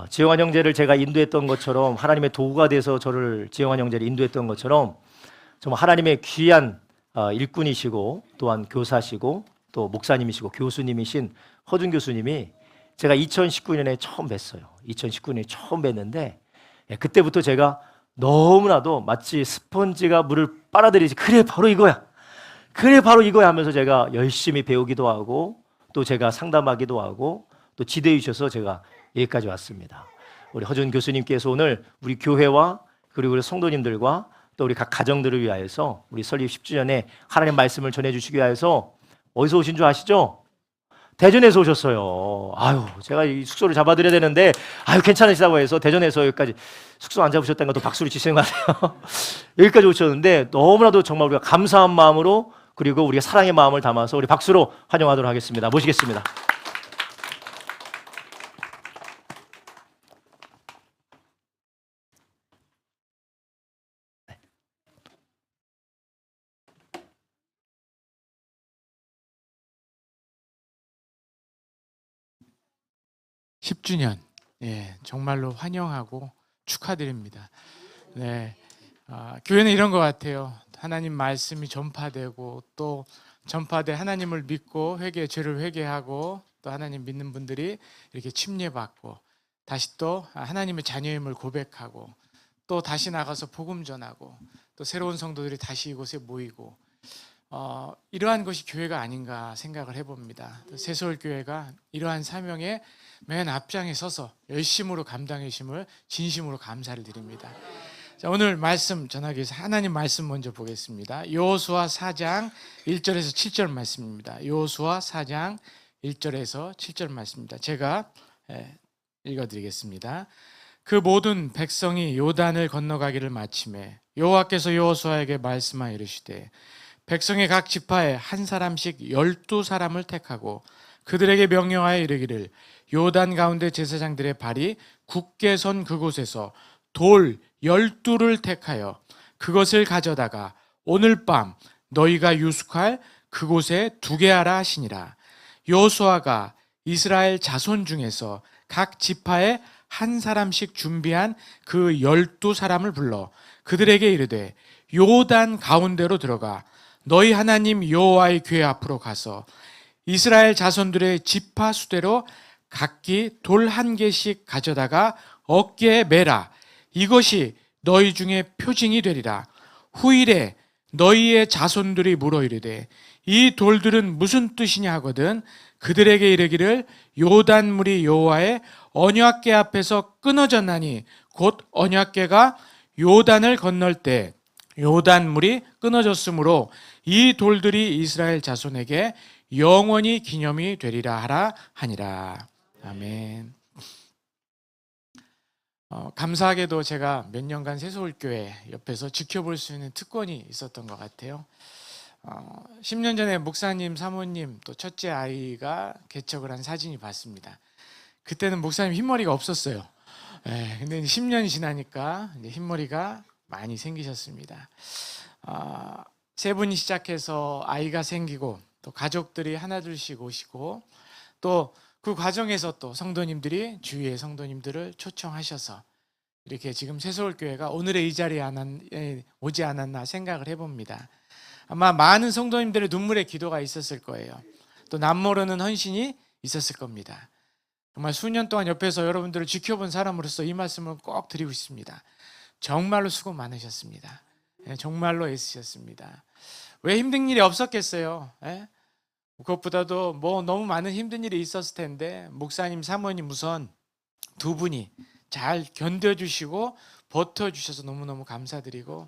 지영환 형제를 제가 인도했던 것처럼 하나님의 도구가 돼서 저를 지영환 형제를 인도했던 것처럼 정말 하나님의 귀한 일꾼이시고 또한 교사시고 또 목사님이시고 교수님이신 허준 교수님이 제가 2019년에 처음 뵀어요. 2019년에 처음 뵀는데 그때부터 제가 너무나도 마치 스펀지가 물을 빨아들이지 그래 바로 이거야. 그래 바로 이거야 하면서 제가 열심히 배우기도 하고 또 제가 상담하기도 하고 또 지도해 주셔서 제가 여기까지 왔습니다. 우리 허준 교수님께서 오늘 우리 교회와 그리고 우리 성도님들과 또 우리 각 가정들을 위하여서 우리 설립 10주년에 하나님 말씀을 전해주시기 위하여서 어디서 오신 줄 아시죠? 대전에서 오셨어요. 아유, 제가 이 숙소를 잡아드려야 되는데 아유 괜찮으시다고 해서 대전에서 여기까지 숙소 안 잡으셨다는 것도 박수를 치시는 것 같아요. 여기까지 오셨는데 너무나도 정말 우리가 감사한 마음으로 그리고 우리가 사랑의 마음을 담아서 우리 박수로 환영하도록 하겠습니다. 모시겠습니다. 10주년, 정말로 환영하고 축하드립니다. 교회는 이런 것 같아요. 하나님 말씀이 전파되고 또 전파돼 하나님을 믿고 죄를 회개하고 또 하나님 믿는 분들이 이렇게 침례받고 다시 또 하나님의 자녀임을 고백하고 또 다시 나가서 복음 전하고 또 새로운 성도들이 다시 이곳에 모이고 이러한 것이 교회가 아닌가 생각을 해봅니다. 새서울교회가 이러한 사명에 맨 앞장에 서서 열심으로 감당해 주심을 진심으로 감사를 드립니다. 자, 오늘 말씀 전하기 위해서 하나님 말씀 먼저 보겠습니다. 여호수아 4장 1절에서 7절 말씀입니다. 여호수아 4장 1절에서 7절 말씀입니다. 제가 읽어드리겠습니다. 그 모든 백성이 요단을 건너가기를 마침에 여호와께서 여호수아에게 말씀하여 이르시되 백성의 각 지파에 한 사람씩 12사람을 택하고 그들에게 명령하여 이르기를 요단 가운데 제사장들의 발이 굳게 선 그곳에서 돌 12를 택하여 그것을 가져다가 오늘 밤 너희가 유숙할 그곳에 두게 하라 하시니라. 여호수아가 이스라엘 자손 중에서 각 지파에 한 사람씩 준비한 그 12사람을 불러 그들에게 이르되 요단 가운데로 들어가 너희 하나님 여호와의 궤 앞으로 가서 이스라엘 자손들의 지파 수대로 각기 돌 한 개씩 가져다가 어깨에 매라. 이것이 너희 중에 표징이 되리라. 후일에 너희의 자손들이 물어 이르되 이 돌들은 무슨 뜻이냐 하거든 그들에게 이르기를 요단물이 여호와의 언약궤 앞에서 끊어졌나니 곧 언약궤가 요단을 건널 때 요단물이 끊어졌으므로 이 돌들이 이스라엘 자손에게 영원히 기념이 되리라 하라 하니라. 아멘. 감사하게도 제가 몇 년간 새서울교회 옆에서 지켜볼 수 있는 특권이 있었던 것 같아요. 10년 전에 목사님, 사모님 또 첫째 아이가 개척을 한 사진이 봤습니다. 그때는 목사님 흰머리가 없었어요. 근데 10년이 지나니까 이제 흰머리가 많이 생기셨습니다. 세 분이 시작해서 아이가 생기고 또 가족들이 하나둘씩 오시고 또 그 과정에서 또 성도님들이 주위의 성도님들을 초청하셔서 이렇게 지금 새서울교회가 오늘의 이 자리에 오지 않았나 생각을 해봅니다. 아마 많은 성도님들의 눈물의 기도가 있었을 거예요. 또 남모르는 헌신이 있었을 겁니다. 정말 수년 동안 옆에서 여러분들을 지켜본 사람으로서 이 말씀을 꼭 드리고 싶습니다. 정말로 수고 많으셨습니다. 정말로 애쓰셨습니다. 왜 힘든 일이 없었겠어요? 그것보다도 너무 많은 힘든 일이 있었을 텐데 목사님, 사모님 우선 두 분이 잘 견뎌주시고 버텨주셔서 너무너무 감사드리고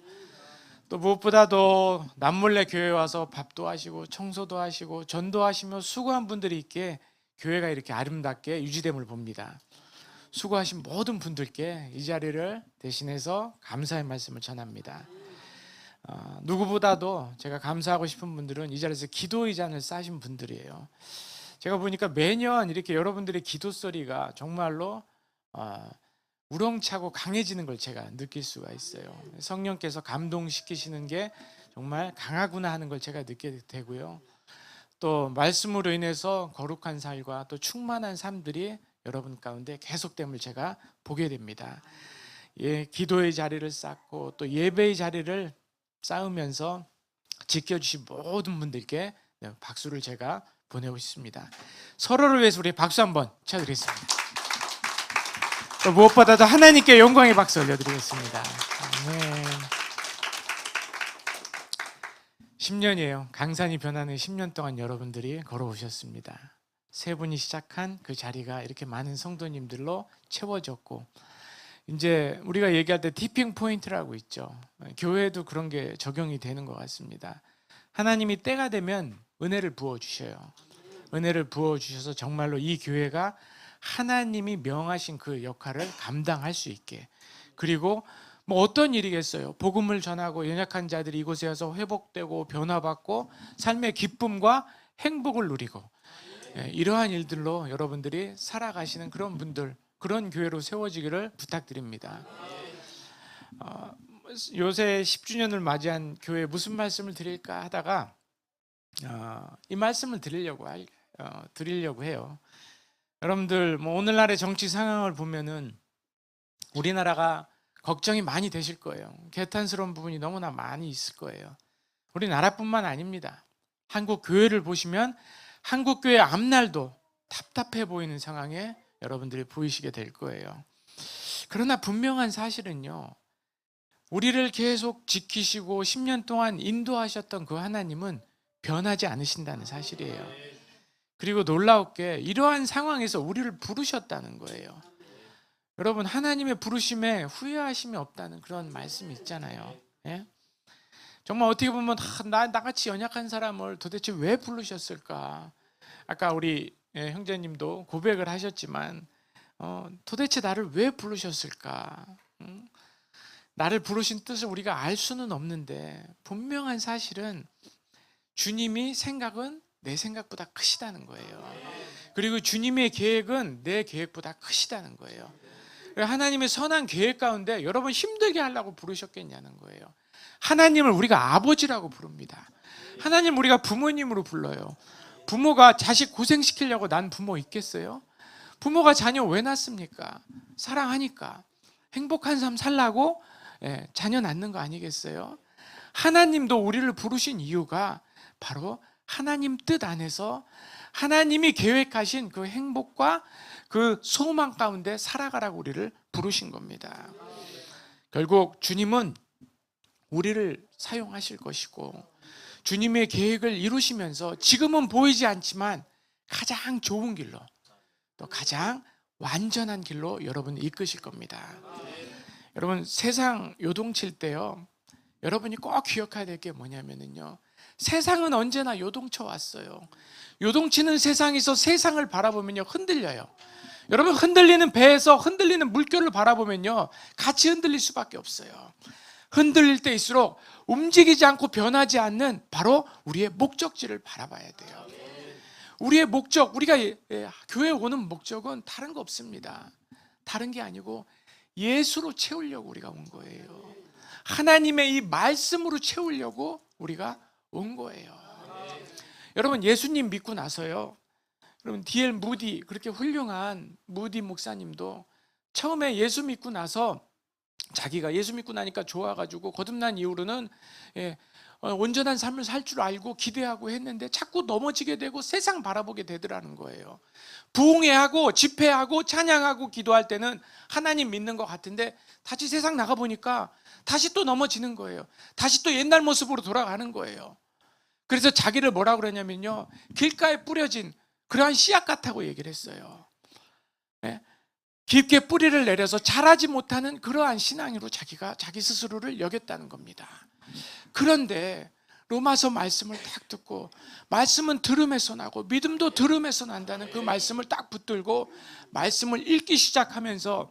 또 무엇보다도 남몰래 교회에 와서 밥도 하시고 청소도 하시고 전도하시며 수고한 분들이 있기에 교회가 이렇게 아름답게 유지됨을 봅니다. 수고하신 모든 분들께 이 자리를 대신해서 감사의 말씀을 전합니다. 누구보다도 제가 감사하고 싶은 분들은 이 자리에서 기도의 잔을 싸신 분들이에요. 제가 보니까 매년 이렇게 여러분들의 기도 소리가 정말로 우렁차고 강해지는 걸 제가 느낄 수가 있어요. 성령께서 감동시키시는 게 정말 강하구나 하는 걸 제가 느끼게 되고요. 또 말씀으로 인해서 거룩한 삶과 또 충만한 삶들이 여러분 가운데 계속됨을 제가 보게 됩니다. 예, 기도의 자리를 쌓고 또 예배의 자리를 쌓으면서 지켜주신 모든 분들께 박수를 제가 보내고 싶습니다. 서로를 위해서 우리 박수 한번 쳐드리겠습니다. 또 무엇보다도 하나님께 영광의 박수 올려드리겠습니다. 아멘. 10년이에요. 강산이 변하는 10년 동안 여러분들이 걸어오셨습니다. 세 분이 시작한 그 자리가 이렇게 많은 성도님들로 채워졌고, 이제 우리가 얘기할 때 티핑 포인트라고 있죠. 교회도 그런 게 적용이 되는 것 같습니다. 하나님이 때가 되면 은혜를 부어주셔요. 은혜를 부어주셔서 정말로 이 교회가 하나님이 명하신 그 역할을 감당할 수 있게, 그리고 뭐 어떤 일이겠어요. 복음을 전하고 연약한 자들이 이곳에 와서 회복되고 변화받고 삶의 기쁨과 행복을 누리고, 이러한 일들로 여러분들이 살아가시는 그런 분들, 그런 교회로 세워지기를 부탁드립니다. 요새 10주년을 맞이한 교회에 무슨 말씀을 드릴까 하다가 이 말씀을 드리려고 해요. 여러분들 뭐 오늘날의 정치 상황을 보면은 우리나라가 걱정이 많이 되실 거예요. 개탄스러운 부분이 너무나 많이 있을 거예요. 우리나라뿐만 아닙니다. 한국 교회를 보시면 한국 교회 앞날도 답답해 보이는 상황에 여러분들이 보이시게 될 거예요. 그러나 분명한 사실은요, 우리를 계속 지키시고 10년 동안 인도하셨던 그 하나님은 변하지 않으신다는 사실이에요. 그리고 놀라웠게 이러한 상황에서 우리를 부르셨다는 거예요. 여러분, 하나님의 부르심에 후회하심이 없다는 그런 말씀이 있잖아요. 예? 정말 어떻게 보면 나같이 연약한 사람을 도대체 왜 부르셨을까? 아까 우리 형제님도 고백을 하셨지만 도대체 나를 왜 부르셨을까? 나를 부르신 뜻을 우리가 알 수는 없는데, 분명한 사실은 주님이 생각은 내 생각보다 크시다는 거예요. 그리고 주님의 계획은 내 계획보다 크시다는 거예요. 하나님의 선한 계획 가운데 여러분 힘들게 하려고 부르셨겠냐는 거예요. 하나님을 우리가 아버지라고 부릅니다. 하나님 우리가 부모님으로 불러요. 부모가 자식 고생시키려고 난 부모 있겠어요? 부모가 자녀 왜 낳습니까? 사랑하니까. 행복한 삶 살라고 자녀 낳는 거 아니겠어요? 하나님도 우리를 부르신 이유가 바로 하나님 뜻 안에서 하나님이 계획하신 그 행복과 그 소망 가운데 살아가라고 우리를 부르신 겁니다. 결국 주님은 우리를 사용하실 것이고, 주님의 계획을 이루시면서 지금은 보이지 않지만 가장 좋은 길로, 또 가장 완전한 길로 여러분을 이끄실 겁니다. 여러분, 세상 요동칠 때요, 여러분이 꼭 기억해야 될 게 뭐냐면요, 세상은 언제나 요동쳐 왔어요. 요동치는 세상에서 세상을 바라보면요, 흔들려요. 여러분, 흔들리는 배에서 흔들리는 물결을 바라보면요, 같이 흔들릴 수밖에 없어요. 흔들릴 때일수록 움직이지 않고 변하지 않는 바로 우리의 목적지를 바라봐야 돼요. 우리의 목적, 우리가 교회에 오는 목적은 다른 거 없습니다. 다른 게 아니고 예수로 채우려고 우리가 온 거예요. 하나님의 이 말씀으로 채우려고 우리가 온 거예요. 여러분, 예수님 믿고 나서요, 여러분 D.L. 무디, 그렇게 훌륭한 무디 목사님도 처음에 예수 믿고 나서 자기가 예수 믿고 나니까 좋아가지고 거듭난 이후로는 온전한 삶을 살 줄 알고 기대하고 했는데 자꾸 넘어지게 되고 세상 바라보게 되더라는 거예요. 부흥회하고 집회하고 찬양하고 기도할 때는 하나님 믿는 것 같은데 다시 세상 나가보니까 다시 또 넘어지는 거예요. 다시 또 옛날 모습으로 돌아가는 거예요. 그래서 자기를 뭐라고 그러냐면요, 길가에 뿌려진 그러한 씨앗 같다고 얘기를 했어요. 깊게 뿌리를 내려서 자라지 못하는 그러한 신앙으로 자기 스스로를 여겼다는 겁니다. 그런데 로마서 말씀을 딱 듣고, 말씀은 들음에서 나고 믿음도 들음에서 난다는 그 말씀을 딱 붙들고 말씀을 읽기 시작하면서,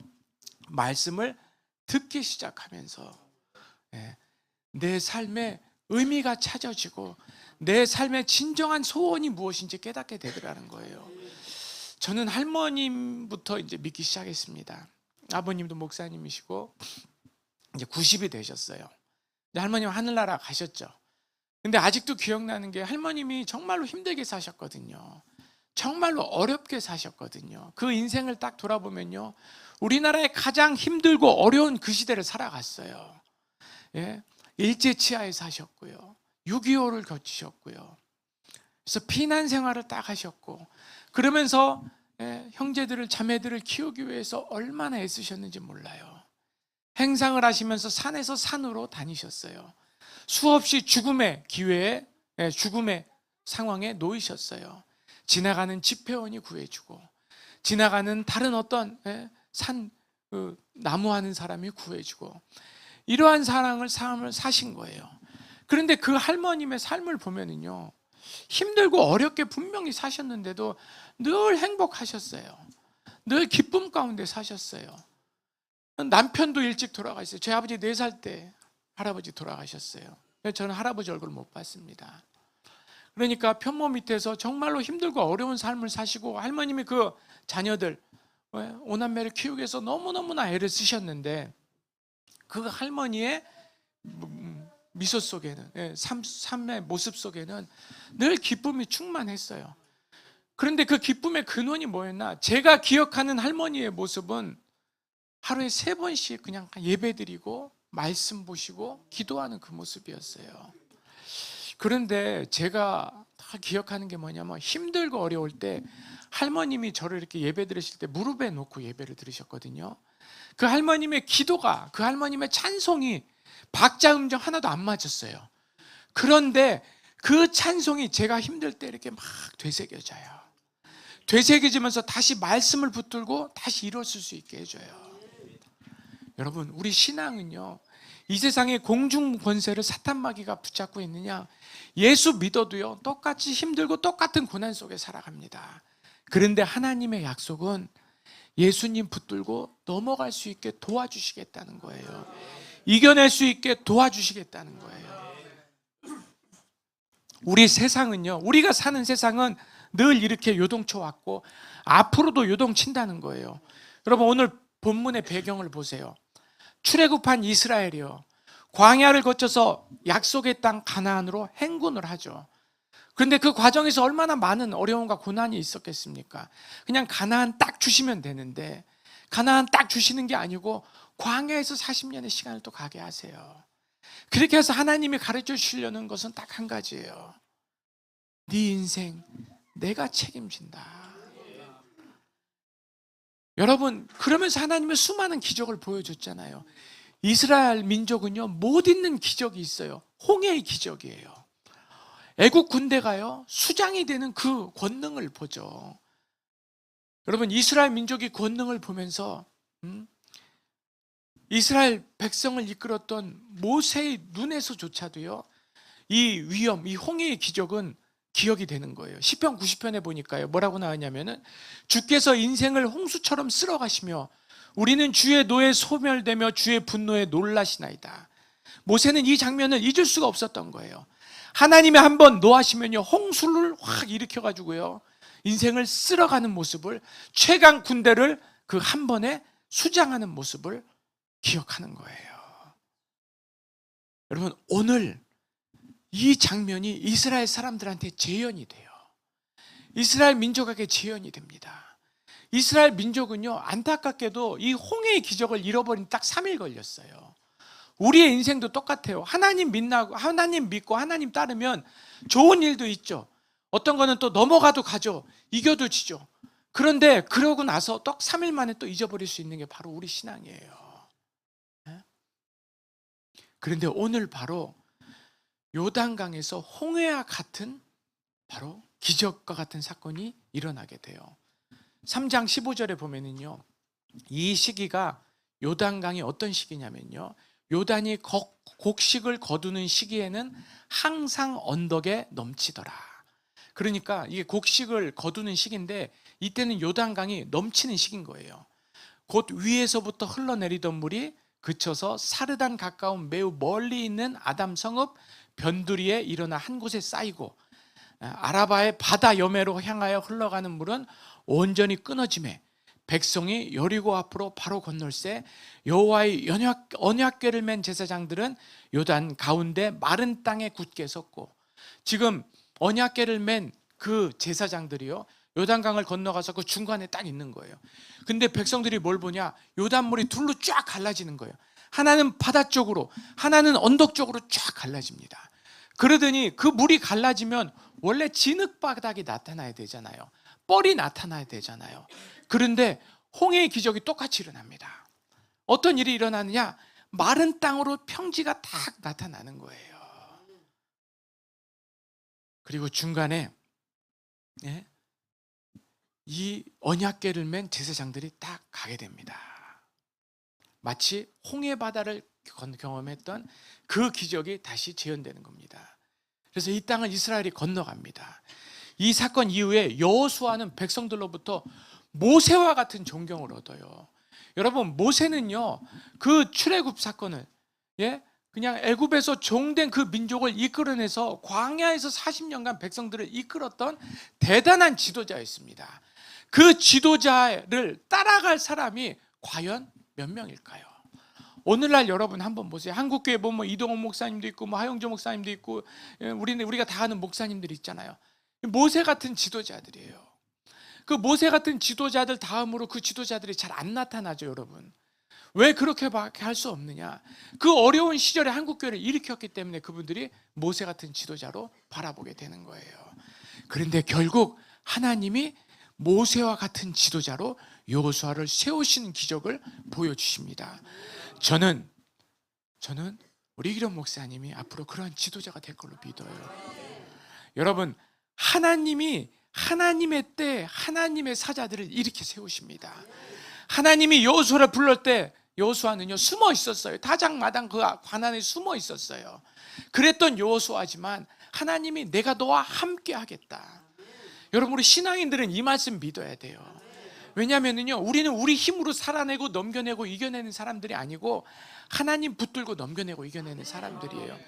말씀을 듣기 시작하면서 내 삶에 의미가 찾아지고 내 삶의 진정한 소원이 무엇인지 깨닫게 되더라는 거예요. 저는 할머님부터 이제 믿기 시작했습니다. 아버님도 목사님이시고 이제 90이 되셨어요. 할머님 하늘나라 가셨죠. 근데 아직도 기억나는 게 할머님이 정말로 힘들게 사셨거든요. 정말로 어렵게 사셨거든요. 그 인생을 딱 돌아보면요, 우리나라에 가장 힘들고 어려운 그 시대를 살아갔어요. 예? 일제치하에 사셨고요, 6.25를 거치셨고요, 그래서 피난 생활을 딱 하셨고, 그러면서 형제들을 자매들을 키우기 위해서 얼마나 애쓰셨는지 몰라요. 행상을 하시면서 산에서 산으로 다니셨어요. 수없이 죽음의 기회에, 죽음의 상황에 놓이셨어요. 지나가는 집회원이 구해주고, 지나가는 다른 어떤 나무하는 사람이 구해주고, 이러한 삶을 사신 거예요. 그런데 그 할머님의 삶을 보면은요, 힘들고 어렵게 분명히 사셨는데도 늘 행복하셨어요. 늘 기쁨 가운데 사셨어요. 남편도 일찍 돌아가셨어요. 제 아버지 4살 때 할아버지 돌아가셨어요. 저는 할아버지 얼굴 못 봤습니다. 그러니까 편모 밑에서 정말로 힘들고 어려운 삶을 사시고, 할머님이 그 자녀들 5남매를 키우기 위해서 너무너무나 애를 쓰셨는데, 그 할머니의 미소 속에는, 삶의 모습 속에는 늘 기쁨이 충만했어요. 그런데 그 기쁨의 근원이 뭐였나? 제가 기억하는 할머니의 모습은 하루에 3번씩 그냥 예배드리고 말씀 보시고 기도하는 그 모습이었어요. 그런데 제가 다 기억하는 게 뭐냐면, 힘들고 어려울 때 할머님이 저를 이렇게 예배 드리실 때 무릎에 놓고 예배를 드리셨거든요. 그 할머님의 기도가, 그 할머님의 찬송이 박자 음정 하나도 안 맞았어요. 그런데 그 찬송이 제가 힘들 때 이렇게 막 되새겨져요. 되새겨지면서 다시 말씀을 붙들고 다시 일어설 수 있게 해줘요. 여러분, 우리 신앙은요, 이 세상의 공중 권세를 사탄 마귀가 붙잡고 있느냐? 예수 믿어도요, 똑같이 힘들고 똑같은 고난 속에 살아갑니다. 그런데 하나님의 약속은 예수님 붙들고 넘어갈 수 있게 도와주시겠다는 거예요. 이겨낼 수 있게 도와주시겠다는 거예요. 우리 세상은요, 우리가 사는 세상은 늘 이렇게 요동쳐 왔고 앞으로도 요동친다는 거예요. 여러분, 오늘 본문의 배경을 보세요. 출애굽한 이스라엘이요, 광야를 거쳐서 약속의 땅 가나안으로 행군을 하죠. 그런데 그 과정에서 얼마나 많은 어려움과 고난이 있었겠습니까? 그냥 가나안 딱 주시면 되는데, 가나안 딱 주시는 게 아니고 광야에서 40년의 시간을 또 가게 하세요. 그렇게 해서 하나님이 가르쳐 주시려는 것은 딱 한 가지예요. 네 인생 내가 책임진다. 여러분, 그러면서 하나님은 수많은 기적을 보여줬잖아요. 이스라엘 민족은요, 못 잊는 기적이 있어요. 홍해의 기적이에요. 애국 군대가요, 수장이 되는 그 권능을 보죠. 여러분, 이스라엘 민족이 권능을 보면서 이스라엘 백성을 이끌었던 모세의 눈에서조차도요, 이 위험, 이 홍해의 기적은 기억이 되는 거예요. 시편 90편에 보니까요, 뭐라고 나왔냐면은, 주께서 인생을 홍수처럼 쓸어가시며 우리는 주의 노에 소멸되며 주의 분노에 놀라시나이다. 모세는 이 장면을 잊을 수가 없었던 거예요. 하나님이 한번 노하시면요, 홍수를 확 일으켜가지고요, 인생을 쓸어가는 모습을, 최강 군대를 그 한 번에 수장하는 모습을 기억하는 거예요. 여러분, 오늘 이 장면이 이스라엘 사람들한테 재현이 돼요. 이스라엘 민족에게 재현이 됩니다. 이스라엘 민족은요, 안타깝게도 이 홍해의 기적을 잃어버린 딱 3일 걸렸어요. 우리의 인생도 똑같아요. 하나님 믿고 하나님 따르면 좋은 일도 있죠. 어떤 거는 또 넘어가도 가죠. 이겨도 지죠. 그런데 그러고 나서 딱 3일 만에 또 잊어버릴 수 있는 게 바로 우리 신앙이에요. 그런데 오늘 바로 요단강에서 홍해와 같은 바로 기적과 같은 사건이 일어나게 돼요. 3장 15절에 보면은요, 이 시기가 요단강이 어떤 시기냐면요, 요단이 곡식을 거두는 시기에는 항상 언덕에 넘치더라. 그러니까 이게 곡식을 거두는 시기인데, 이때는 요단강이 넘치는 시기인 거예요. 곧 위에서부터 흘러내리던 물이 그쳐서 사르단 가까운 매우 멀리 있는 아담 성읍 변두리에 일어나 한 곳에 쌓이고, 아라바의 바다 여매로 향하여 흘러가는 물은 온전히 끊어지매 백성이 여리고 앞으로 바로 건널새 여호와의 언약궤를 맨 제사장들은 요단 가운데 마른 땅에 굳게 섰고, 지금 언약궤를 맨 그 제사장들이요, 요단강을 건너가서 그 중간에 딱 있는 거예요. 근데 백성들이 뭘 보냐? 요단물이 둘로 쫙 갈라지는 거예요. 하나는 바다 쪽으로, 하나는 언덕 쪽으로 쫙 갈라집니다. 그러더니 그 물이 갈라지면 원래 진흙바닥이 나타나야 되잖아요. 뻘이 나타나야 되잖아요. 그런데 홍해의 기적이 똑같이 일어납니다. 어떤 일이 일어나느냐? 마른 땅으로 평지가 딱 나타나는 거예요. 그리고 중간에 이 언약궤를 맨 제사장들이 딱 가게 됩니다. 마치 홍해 바다를 경험했던 그 기적이 다시 재현되는 겁니다. 그래서 이 땅을 이스라엘이 건너갑니다. 이 사건 이후에 여호수아는 백성들로부터 모세와 같은 존경을 얻어요. 여러분, 모세는요, 그 출애굽 사건을 그냥 애굽에서 종된 그 민족을 이끌어내서 광야에서 40년간 백성들을 이끌었던 대단한 지도자였습니다. 그 지도자를 따라갈 사람이 과연 몇 명일까요? 오늘날 여러분 한번 보세요. 한국교회 보면 이동원 목사님도 있고 하영조 목사님도 있고 우리가 다 아는 목사님들이 있잖아요. 모세 같은 지도자들이에요. 그 모세 같은 지도자들 다음으로 그 지도자들이 잘 안 나타나죠, 여러분. 왜 그렇게밖에 할 수 없느냐? 그 어려운 시절에 한국교회를 일으켰기 때문에 그분들이 모세 같은 지도자로 바라보게 되는 거예요. 그런데 결국 하나님이 모세와 같은 지도자로 여호수아를 세우시는 기적을 보여주십니다. 저는 우리 기룡 목사님이 앞으로 그런 지도자가 될 걸로 믿어요. 여러분, 하나님이 하나님의 때 하나님의 사자들을 이렇게 세우십니다. 하나님이 여호수아를 불렀을 때 여호수아는요 숨어 있었어요. 타작마당 그 관안에 숨어 있었어요. 그랬던 여호수아지만 하나님이 내가 너와 함께 하겠다. 여러분, 우리 신앙인들은 이 말씀 믿어야 돼요. 왜냐하면요, 우리는 우리 힘으로 살아내고 넘겨내고 이겨내는 사람들이 아니고 하나님 붙들고 넘겨내고 이겨내는 사람들이에요.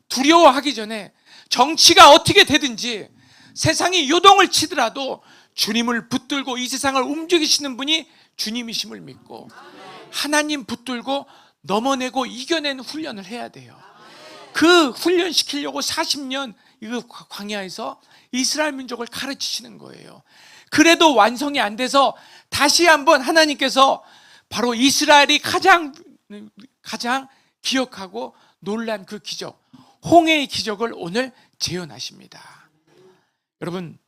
두려워하기 전에 정치가 어떻게 되든지 세상이 요동을 치더라도 주님을 붙들고 이 세상을 움직이시는 분이 주님이심을 믿고 하나님 붙들고 넘어내고 이겨내는 훈련을 해야 돼요. 그 훈련시키려고 40년 이 광야에서 이스라엘 민족을 가르치시는 거예요. 그래도 완성이 안 돼서 다시 한번 하나님께서 바로 이스라엘이 가장 기억하고 놀란 그 기적, 홍해의 기적을 오늘 재현하십니다. 여러분,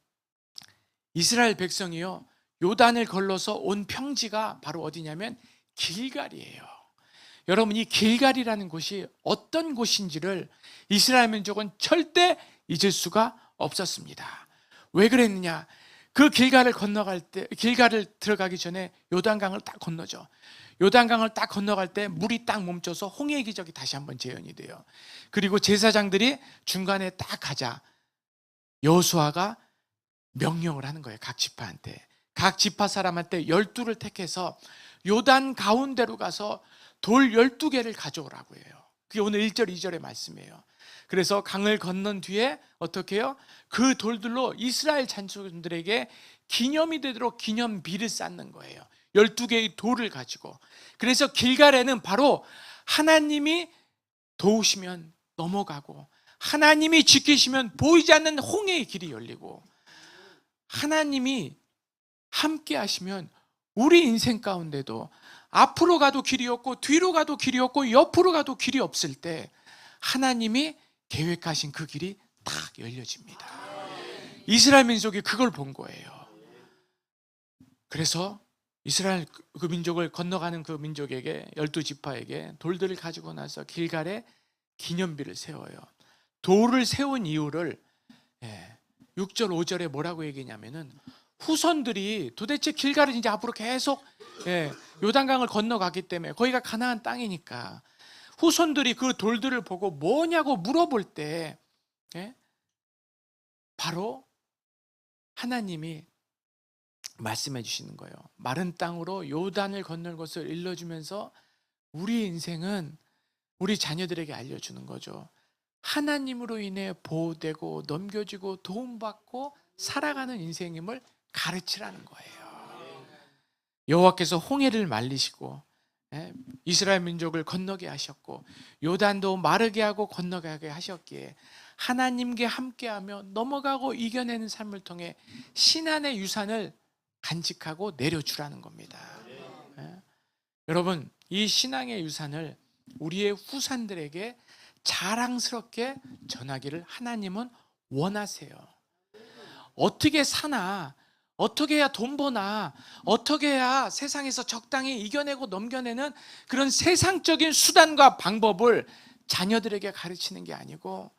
이스라엘 백성이요 요단을 걸러서 온 평지가 바로 어디냐면 길갈이에요. 여러분, 이 길갈이라는 곳이 어떤 곳인지를 이스라엘 민족은 절대 잊을 수가 없었습니다. 왜 그랬느냐? 그 길갈을 건너갈 때, 길갈을 들어가기 전에 요단강을 딱 건너죠. 요단강을 딱 건너갈 때 물이 딱 멈춰서 홍해의 기적이 다시 한번 재현이 돼요. 그리고 제사장들이 중간에 딱 가자 여호수아가 명령을 하는 거예요. 각 지파한테, 각 지파 사람한테 12를 택해서 요단 가운데로 가서 돌 12개를 가져오라고 해요. 그게 오늘 1절 2절의 말씀이에요. 그래서 강을 건넌 뒤에 어떻게 해요? 그 돌들로 이스라엘 자손들에게 기념이 되도록 기념비를 쌓는 거예요. 12개의 돌을 가지고. 그래서 길갈에는 바로 하나님이 도우시면 넘어가고 하나님이 지키시면 보이지 않는 홍해의 길이 열리고 하나님이 함께 하시면 우리 인생 가운데도 앞으로 가도 길이 없고 뒤로 가도 길이 없고 옆으로 가도 길이 없을 때 하나님이 계획하신 그 길이 딱 열려집니다. 이스라엘 민족이 그걸 본 거예요. 그래서 이스라엘 그 민족을 건너가는 그 민족에게 12지파에게 돌들을 가지고 나서 길갈에 기념비를 세워요. 돌을 세운 이유를 6절 5절에 뭐라고 얘기냐면은 후손들이 도대체 길갈을 이제 앞으로 계속 요단강을 건너가기 때문에 거기가 가나안 땅이니까 후손들이 그 돌들을 보고 뭐냐고 물어볼 때 바로 하나님이 말씀해 주시는 거예요. 마른 땅으로 요단을 건널 것을 일러주면서 우리 인생은 우리 자녀들에게 알려주는 거죠. 하나님으로 인해 보호되고 넘겨지고 도움받고 살아가는 인생임을 가르치라는 거예요. 여호와께서 홍해를 말리시고 이스라엘 민족을 건너게 하셨고 요단도 마르게 하고 건너가게 하셨기에 하나님께 함께하며 넘어가고 이겨내는 삶을 통해 신앙의 유산을 간직하고 내려주라는 겁니다. 예. 여러분, 이 신앙의 유산을 우리의 후손들에게 자랑스럽게 전하기를 하나님은 원하세요. 어떻게 사나, 어떻게 해야 돈 버나, 어떻게 해야 세상에서 적당히 이겨내고 넘겨내는 그런 세상적인 수단과 방법을 자녀들에게 가르치는 게 아니고,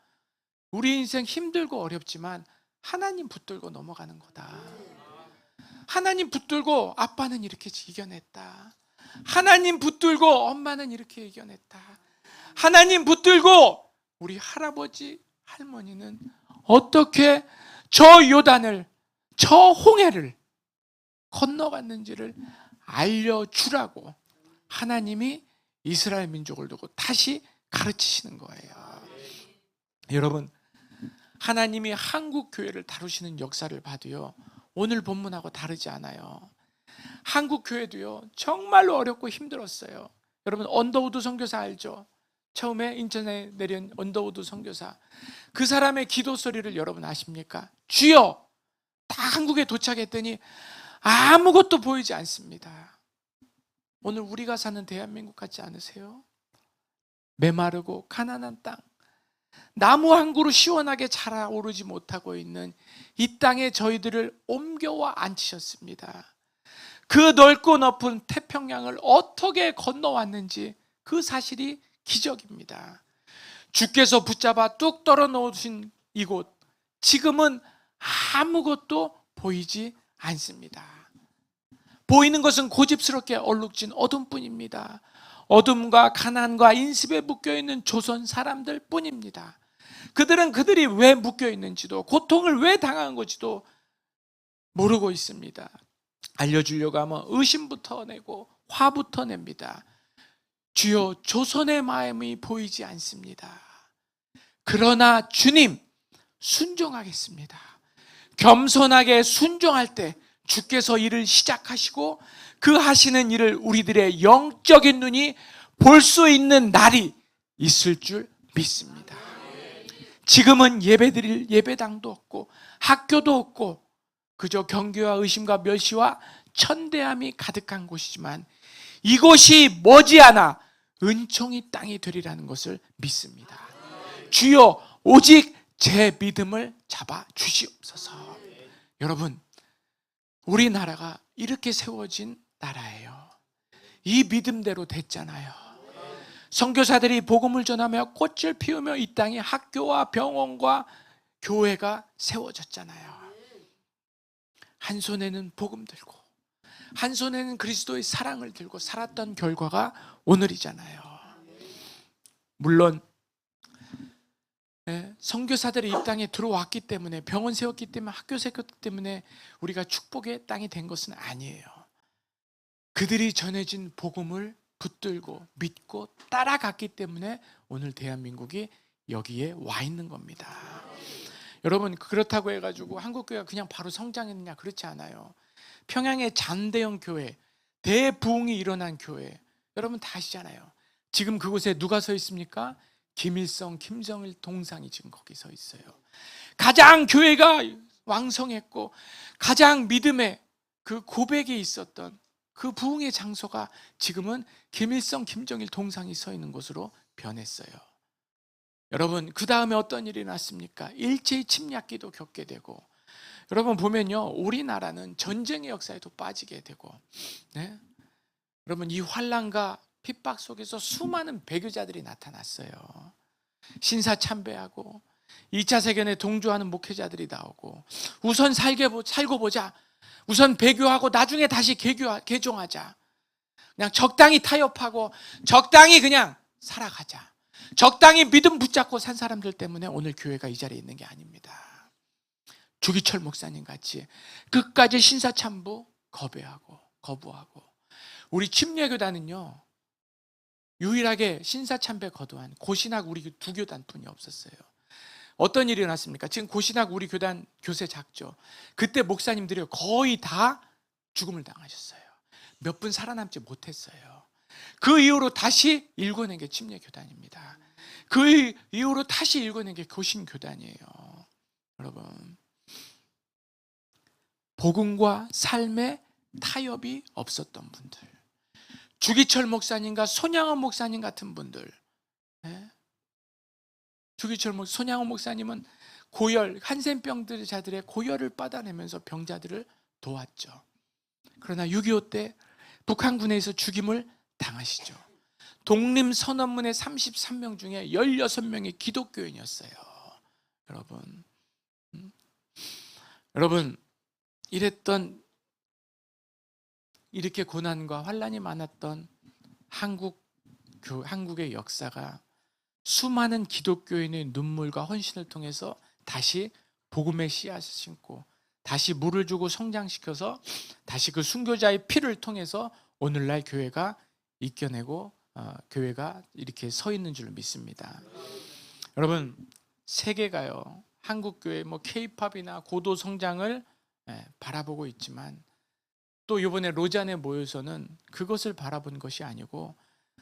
우리 인생 힘들고 어렵지만 하나님 붙들고 넘어가는 거다. 하나님 붙들고 아빠는 이렇게 이겨냈다. 하나님 붙들고 엄마는 이렇게 이겨냈다. 하나님 붙들고 우리 할아버지, 할머니는 어떻게 저 요단을, 저 홍해를 건너갔는지를 알려주라고 하나님이 이스라엘 민족을 두고 다시 가르치시는 거예요. 여러분, 하나님이 한국 교회를 다루시는 역사를 봐도요, 오늘 본문하고 다르지 않아요. 한국 교회도요, 정말로 어렵고 힘들었어요. 여러분, 언더우드 선교사 알죠? 처음에 인천에 내린 언더우드 선교사, 그 사람의 기도 소리를 여러분 아십니까? 주여! 딱 한국에 도착했더니 아무것도 보이지 않습니다. 오늘 우리가 사는 대한민국 같지 않으세요? 메마르고 가난한 땅, 나무 한 그루 시원하게 자라오르지 못하고 있는 이 땅에 저희들을 옮겨와 앉히셨습니다. 그 넓고 높은 태평양을 어떻게 건너왔는지 그 사실이 기적입니다. 주께서 붙잡아 뚝 떨어 놓으신 이곳, 지금은 아무것도 보이지 않습니다. 보이는 것은 고집스럽게 얼룩진 어둠뿐입니다. 어둠과 가난과 인습에 묶여있는 조선 사람들 뿐입니다. 그들은 그들이 왜 묶여있는지도, 고통을 왜 당한 건지도 모르고 있습니다. 알려주려고 하면 의심부터 내고 화부터 냅니다. 주여, 조선의 마음이 보이지 않습니다. 그러나 주님, 순종하겠습니다. 겸손하게 순종할 때 주께서 일을 시작하시고 그 하시는 일을 우리들의 영적인 눈이 볼 수 있는 날이 있을 줄 믿습니다. 지금은 예배드릴 예배당도 없고 학교도 없고 그저 경계와 의심과 멸시와 천대함이 가득한 곳이지만 이곳이 머지않아 은총이 땅이 되리라는 것을 믿습니다. 주여, 오직 제 믿음을 잡아 주시옵소서. 여러분, 우리나라가 이렇게 세워진 나라예요. 이 믿음대로 됐잖아요. 선교사들이 복음을 전하며 꽃을 피우며 이 땅에 학교와 병원과 교회가 세워졌잖아요. 한 손에는 복음 들고 한 손에는 그리스도의 사랑을 들고 살았던 결과가 오늘이잖아요. 물론 선교사들이 이 땅에 들어왔기 때문에, 병원 세웠기 때문에, 학교 세웠기 때문에 우리가 축복의 땅이 된 것은 아니에요. 그들이 전해진 복음을 붙들고 믿고 따라갔기 때문에 오늘 대한민국이 여기에 와 있는 겁니다. 여러분, 그렇다고 해가지고 한국교회가 그냥 바로 성장했느냐? 그렇지 않아요. 평양의 잔대형 교회, 대부흥이 일어난 교회, 여러분 다 아시잖아요. 지금 그곳에 누가 서 있습니까? 김일성, 김정일 동상이 지금 거기 서 있어요. 가장 교회가 왕성했고 가장 믿음의 그 고백이 있었던 그 부흥의 장소가 지금은 김일성, 김정일 동상이 서 있는 곳으로 변했어요. 여러분, 그 다음에 어떤 일이 났습니까? 일제히 침략기도 겪게 되고, 여러분 보면요, 우리나라는 전쟁의 역사에도 빠지게 되고, 네? 여러분, 이 환난과 핍박 속에서 수많은 배교자들이 나타났어요. 신사참배하고 2차 세계에 동조하는 목회자들이 나오고, 우선 살고 보자, 우선 배교하고 나중에 다시 개종하자, 그냥 적당히 타협하고 적당히 그냥 살아가자, 적당히 믿음 붙잡고 산 사람들 때문에 오늘 교회가 이 자리에 있는 게 아닙니다. 주기철 목사님 같이 끝까지 신사참부 거부하고 우리 침례교단은요, 유일하게 신사참배 거부한 고신학 우리 두 교단뿐이 없었어요. 어떤 일이 일어났습니까? 지금 고신학 우리 교단 교세 작죠. 그때 목사님들이 거의 다 죽음을 당하셨어요. 몇 분 살아남지 못했어요. 그 이후로 다시 일궈낸 게 침례교단입니다. 그 이후로 다시 일궈낸 게 고신교단이에요. 여러분, 복음과 삶의 타협이 없었던 분들, 주기철 목사님과 손양원 목사님 같은 분들, 손양원 목사님은 고열, 한센병자들의 고열을 받아내면서 병자들을 도왔죠. 그러나 6.25 때 북한군에서 죽임을 당하시죠. 독립선언문의 33명 중에 16명이 기독교인이었어요. 여러분, 이렇게 고난과 환란이 많았던 한국의 역사가 수많은 기독교인의 눈물과 헌신을 통해서 다시 복음의 씨앗을 심고 다시 물을 주고 성장시켜서 다시 그 순교자의 피를 통해서 오늘날 교회가 이겨내고 교회가 이렇게 서 있는 줄 믿습니다. 여러분, 세계가요, 한국교회 K-팝이나 고도 성장을 바라보고 있지만 또 이번에 로잔에 모여서는 그것을 바라본 것이 아니고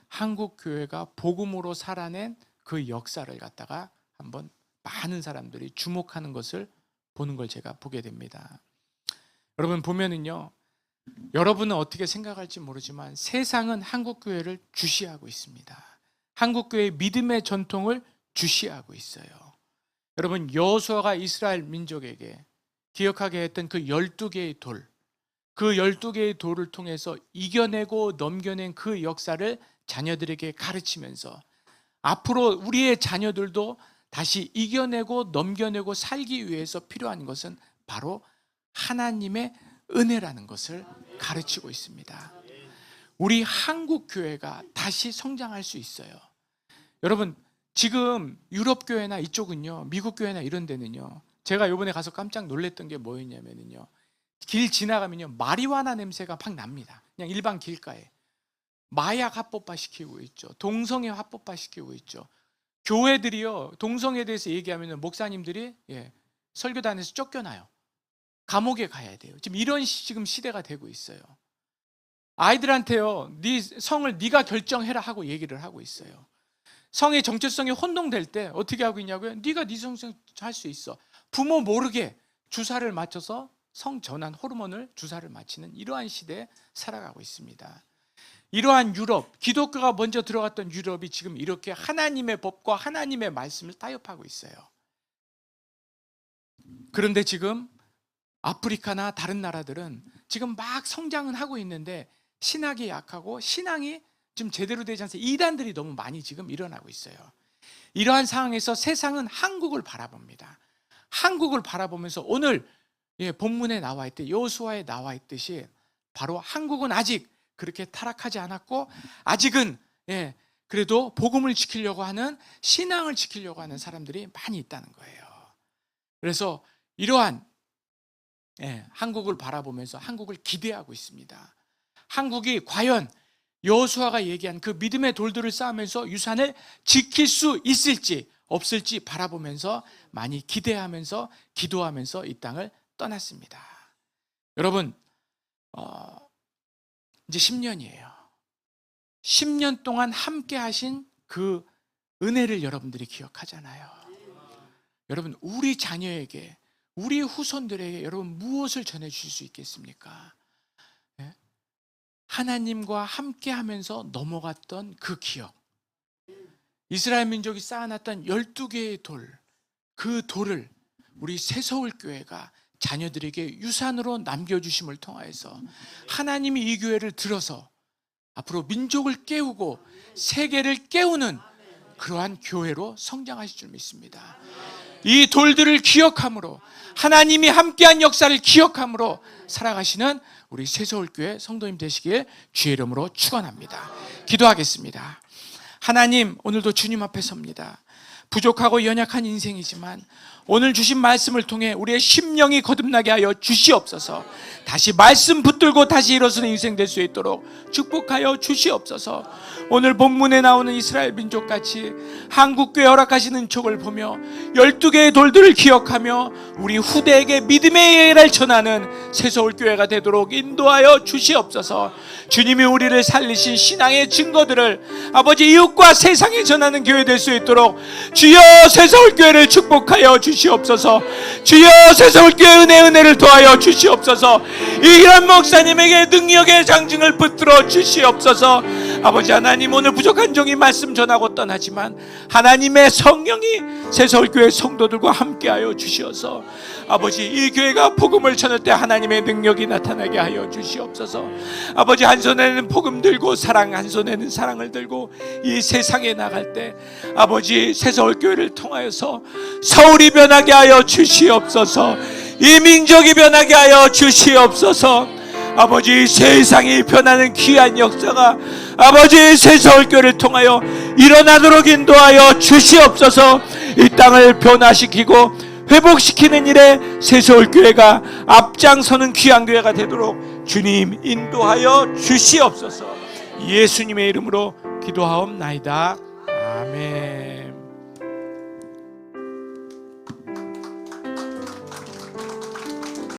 한국교회가 복음으로 살아낸 그 역사를 갖다가 한번 많은 사람들이 주목하는 것을 보는 걸 제가 보게 됩니다. 여러분 보면은요, 여러분은 어떻게 생각할지 모르지만 세상은 한국교회를 주시하고 있습니다. 한국교회의 믿음의 전통을 주시하고 있어요. 여러분, 여호수아가 이스라엘 민족에게 기억하게 했던 그 12개의 돌, 그 12개의 돌을 통해서 이겨내고 넘겨낸 그 역사를 자녀들에게 가르치면서 앞으로 우리의 자녀들도 다시 이겨내고 넘겨내고 살기 위해서 필요한 것은 바로 하나님의 은혜라는 것을 가르치고 있습니다. 우리 한국교회가 다시 성장할 수 있어요. 여러분, 지금 유럽교회나 이쪽은요, 미국교회나 이런 데는요, 제가 이번에 가서 깜짝 놀랐던 게 뭐였냐면요, 길 지나가면요 마리화나 냄새가 막 납니다. 그냥 일반 길가에 마약 합법화 시키고 있죠. 동성애 합법화 시키고 있죠. 교회들이요, 동성애에 대해서 얘기하면 목사님들이 설교단에서 쫓겨나요. 감옥에 가야 돼요. 지금 이런 시대가 되고 있어요. 아이들한테요, 네 성을 네가 결정해라 하고 얘기를 하고 있어요. 성의 정체성이 혼동될 때 어떻게 하고 있냐고요? 네가 네 성생 할 수 있어. 부모 모르게 주사를 맞춰서 성 전환 호르몬을 주사를 맞히는 이러한 시대에 살아가고 있습니다. 이러한 유럽, 기독교가 먼저 들어갔던 유럽이 지금 이렇게 하나님의 법과 하나님의 말씀을 타협하고 있어요. 그런데 지금 아프리카나 다른 나라들은 지금 막 성장은 하고 있는데 신학이 약하고 신앙이 지금 제대로 되지 않아서 이단들이 너무 많이 지금 일어나고 있어요. 이러한 상황에서 세상은 한국을 바라봅니다. 한국을 바라보면서 오늘 본문에 나와 있듯, 여호수아에 나와 있듯이 바로 한국은 아직 그렇게 타락하지 않았고 아직은 그래도 복음을 지키려고 하는, 신앙을 지키려고 하는 사람들이 많이 있다는 거예요. 그래서 이러한 한국을 바라보면서 한국을 기대하고 있습니다. 한국이 과연 여호수아가 얘기한 그 믿음의 돌들을 쌓으면서 유산을 지킬 수 있을지 없을지 바라보면서 많이 기대하면서 기도하면서 이 땅을 떠났습니다. 여러분, 이제 10년이에요. 10년 동안 함께 하신 그 은혜를 여러분들이 기억하잖아요. 여러분, 우리 자녀에게, 우리 후손들에게 여러분 무엇을 전해주실 수 있겠습니까? 하나님과 함께 하면서 넘어갔던 그 기억, 이스라엘 민족이 쌓아놨던 12개의 돌, 그 돌을 우리 새서울교회가 자녀들에게 유산으로 남겨주심을 통하여서 하나님이 이 교회를 들어서 앞으로 민족을 깨우고 세계를 깨우는 그러한 교회로 성장하실 줄 믿습니다. 이 돌들을 기억함으로, 하나님이 함께한 역사를 기억함으로 살아가시는 우리 새서울교회 성도님 되시길 주의 이름으로 축원합니다. 기도하겠습니다. 하나님, 오늘도 주님 앞에 섭니다. 부족하고 연약한 인생이지만 오늘 주신 말씀을 통해 우리의 심령이 거듭나게 하여 주시옵소서. 다시 말씀 붙들고 다시 일어서는 인생 될 수 있도록 축복하여 주시옵소서. 오늘 본문에 나오는 이스라엘 민족같이 한국교회 허락하시는 촉을 보며 12개의 돌들을 기억하며 우리 후대에게 믿음의 예를 전하는 새서울교회가 되도록 인도하여 주시옵소서. 주님이 우리를 살리신 신앙의 증거들을 아버지 이웃과 세상에 전하는 교회 될 수 있도록 주여 새서울교회를 축복하여 주시옵소서. 주여 새서울교회 은혜를 더하여 주시옵소서. 이런 목사님에게 능력의 장증을 붙들어 주시옵소서. 아버지 하나님, 오늘 부족한 종이 말씀 전하고 떠나지만 하나님의 성령이 새서울교회 성도들과 함께하여 주시어서 아버지 이 교회가 복음을 전할 때 하나님의 능력이 나타나게 하여 주시옵소서. 아버지 한 손에는 복음 들고 사랑, 한 손에는 사랑을 들고 이 세상에 나갈 때 아버지 새서울교회를 통하여서 서울이 변하게 하여 주시옵소서. 이 민족이 변하게 하여 주시옵소서. 아버지 세상이 변하는 귀한 역사가 아버지 새서울교회를 통하여 일어나도록 인도하여 주시옵소서. 이 땅을 변화시키고 회복시키는 일에 새서울교회가 앞장서는 귀한 교회가 되도록 주님 인도하여 주시옵소서. 예수님의 이름으로 기도하옵나이다. 아멘.